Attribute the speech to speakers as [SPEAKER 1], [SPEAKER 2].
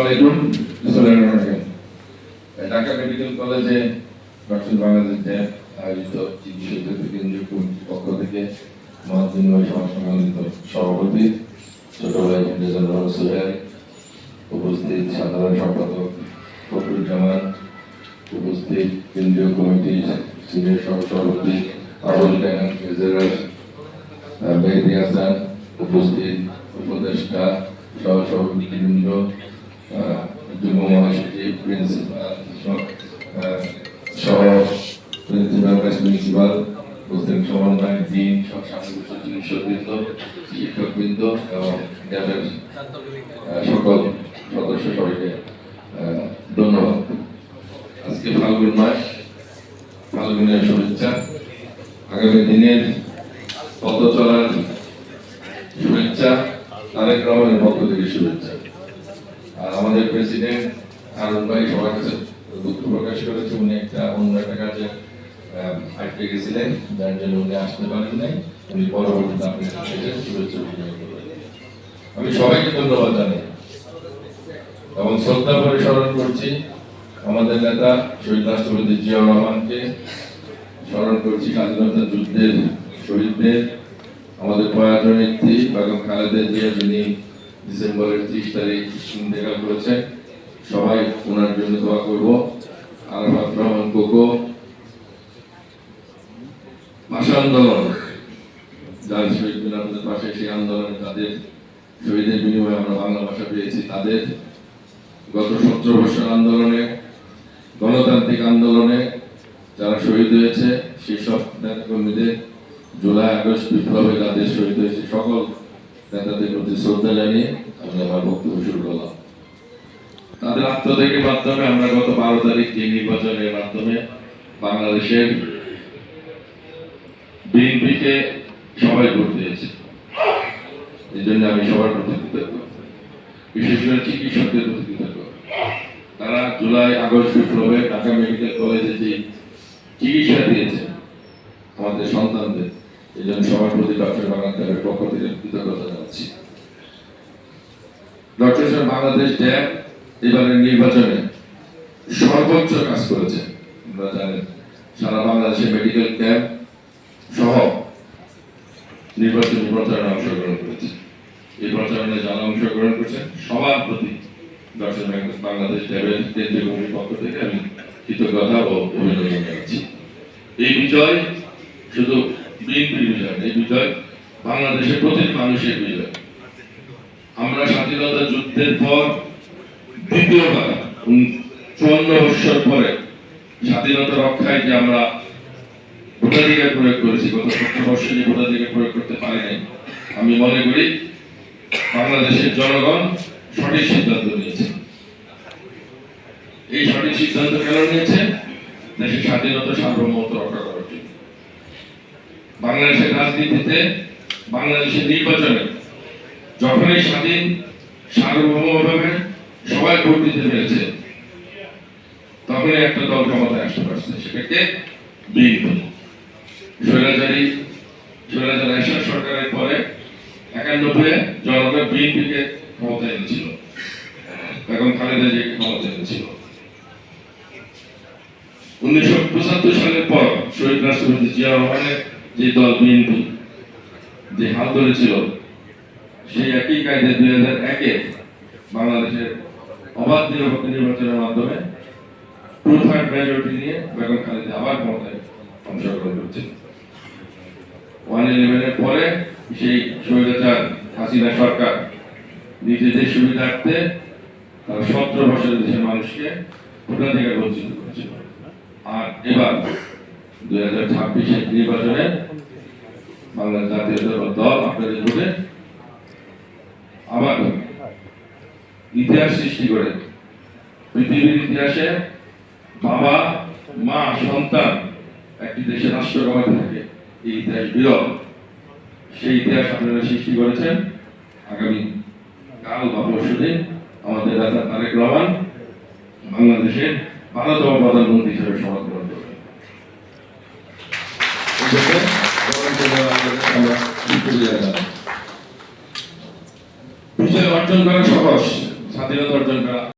[SPEAKER 1] আলাইকুম। ঢাকা মেডিকেল কলেজে দক্ষিণ বাংলাদেশ ল্যাব আয়োজিত চিকিৎসা কেন্দ্রীয় কমিটির পক্ষ থেকে মহাদিনবাহী সম্মানিত সভাপতি ছোট ভাই রেজানুল সোহেল, উপস্থিত সাধারণ সম্পাদক ফখরুজ্জামান, উপস্থিত কেন্দ্রীয় কমিটির সিনিয়র সহসভাপতি আবুল কালাম এজারার, মেহেদী হাসান, উপস্থিত উপদেষ্টা সহসভাপতিবৃন্দ, যুগ্ম মহাসচিব, প্রিন্সিপাল সহ প্রিন্সিপাল, ভাইস প্রিন্সিপাল, উপস্থিত সমন্বয়, ডিন, চিকিৎসকবৃন্দ, শিক্ষকবৃন্দ এবং ল্যাবের সকল সদস্য, সবাইকে ধন্যবাদ। আজকে ফাল্গুন মাস, ফাল্গুনের শুভেচ্ছা, আগামী দিনের পথ চলার শুভেচ্ছা, তারেক রহমানের পক্ষ থেকে শুভেচ্ছা। আর আমাদের প্রেসিডেন্ট হারুন ভাই সবার কাছে দুঃখ প্রকাশ করেছে, উনি অন্য একটা কাজে আটকে গেছিলেন, যার জন্য উনি আসতে পারেন নাই। উনি পরবর্তীতে আপনার কাছে শুভেচ্ছা বিনিময় করবেন। আমি সবাইকে ধন্যবাদ জানাই এবং শ্রদ্ধা করে স্মরণ করছি আমাদের নেতা শহীদ রাষ্ট্রপতি জিয়াউর রহমানকে, স্মরণ করছি স্বাধীনতা যুদ্ধের শহীদদের, আমাদের প্রয়াত নেত্রী বেগম খালেদা জিয়া, যিনি ডিসেম্বরের 30 তারিখ ইন্তেকাল করেছেন। সবাই ওনার জন্য দোয়া করবো। আরাফাত রহমান কোকো, ভাষা আন্দোলন, যার শহীদ আমাদের পাশে, সেই আন্দোলনে তাদের শহীদের বিনিময়ে আমরা বাংলা ভাষা পেয়েছি। তাদের গত 17 বছর আন্দোলনে, গণতান্ত্রিক আন্দোলনে যারা শহীদ হয়েছে, সেই সব নেতাকর্মীদের, জুলাই আগস্ট বিপ্লবে যাদের শহীদ হয়েছে, সকল নেতাদের প্রতি শ্রদ্ধা জানিয়ে আমি আমার বক্তব্য শুরু করলাম। তাদের আত্মত্যাগের মাধ্যমে আমরা গত 12 তারিখ যে নির্বাচনের মাধ্যমে বাংলাদেশের বিএনপিকে সবাই ভোট দিয়েছে, এই জন্য আমি সবার প্রতি কৃতজ্ঞ, বিশেষ করে চিকিৎসকদের প্রতি কৃতজ্ঞ। তারা জুলাই আগস্ট বিপ্লবে ঢাকা মেডিকেল কলেজে যে চিকিৎসা দিয়েছে আমাদের সন্তানদের, এই জন্য সবার প্রতি ডক্টর বাংলাদেশের পক্ষ থেকে কৃতজ্ঞতা জানাচ্ছি। ডক্টর বাংলাদেশ ল্যাব এবারের নির্বাচনে সর্বোচ্চ কাজ করেছে। আপনারা জানেন সারা বাংলাদেশে মেডিকেল ক্যাম্প সহ নির্বাচনী প্রচারণা অংশগ্রহণ করেছে। এই প্রচারণায় যারা অংশগ্রহণ করছেন সবার প্রতি ডক্টর বাংলাদেশ ল্যাবের কেন্দ্রীয় কমিটির পক্ষ থেকে আমি কৃতজ্ঞতা ও অভিনন্দন জানাচ্ছি। এই বিজয় শুধু বিএনপির বিজয়, এই বিজয় বাংলাদেশের প্রতিটি মানুষের বিজয়। আমরা স্বাধীনতা যুদ্ধের পর দ্বিতীয়বার 54 বছর পরে স্বাধীনতা রক্ষায় যে আমরা ভোটাধিকার প্রয়োগ করেছি, গত 70 বছরে ভোটাধিকার প্রয়োগ করতে পারি নাই। আমি মনে করি বাংলাদেশের জনগণ সঠিক সিদ্ধান্ত নিয়েছে। এই সঠিক সিদ্ধান্ত কেন নিয়েছে? দেশের স্বাধীনতা সার্বভৌমত্ব রক্ষা করার জন্য। বাংলাদেশের রাজনীতিতে, বাংলাদেশের নির্বাচনে যখনই স্বাধীন সার্বভৌমভাবে সবাই ভোট দিতে পেরেছে, তখনই একটা দল ক্ষমতায় আসতে পারছে, সেটাকে বিএনপি। স্বৈরাচার এরশাদ সরকারের পরে 91-এ জনগণ বিএনপিকে ক্ষমতায় এনেছিল, বেগম খালেদা জিয়াকে ক্ষমতায় এনেছিল। 1975 সালের পর শহীদ রাষ্ট্রপতি জিয়াউর রহমানের যে দল বিএনপি যে হাল ধরেছিল, সেই একই কায়দায় 2001-এ বাংলাদেশের অবাধ নিরপেক্ষ নির্বাচনের মাধ্যমে 2/3 মেজরিটি নিয়ে বেগম খালেদা আবার ক্ষমতায় অংশগ্রহণ করছেন। 1/11-এর পরে সেই স্বৈরাচার হাসিনা সরকার নিজেদের সুবিধার্থে তারা 17 বছরের দেশের মানুষকে ভোটাধিকার বঞ্চিত করেছিল। আর এবার 2026-এর নির্বাচনে বাংলাদেশ জাতীয় দল আপনাদের ভোটে আবার ইতিহাস সৃষ্টি করে, পৃথিবীর ইতিহাসে বাবা মা সন্তান একটি দেশের রাষ্ট্র ক্ষমতা থাকে, এই ইতিহাস বিরল। সেই ইতিহাস আপনারা সৃষ্টি করেছেন। আগামী কাল বা পরশুদিন আমাদের নেতা তারেক রহমান বাংলাদেশের 12তম প্রধানমন্ত্রী হিসেবে শপথ গ্রহণ করবেন। বিজয় অর্জন করা সহজ, স্বাধীনতা অর্জন করা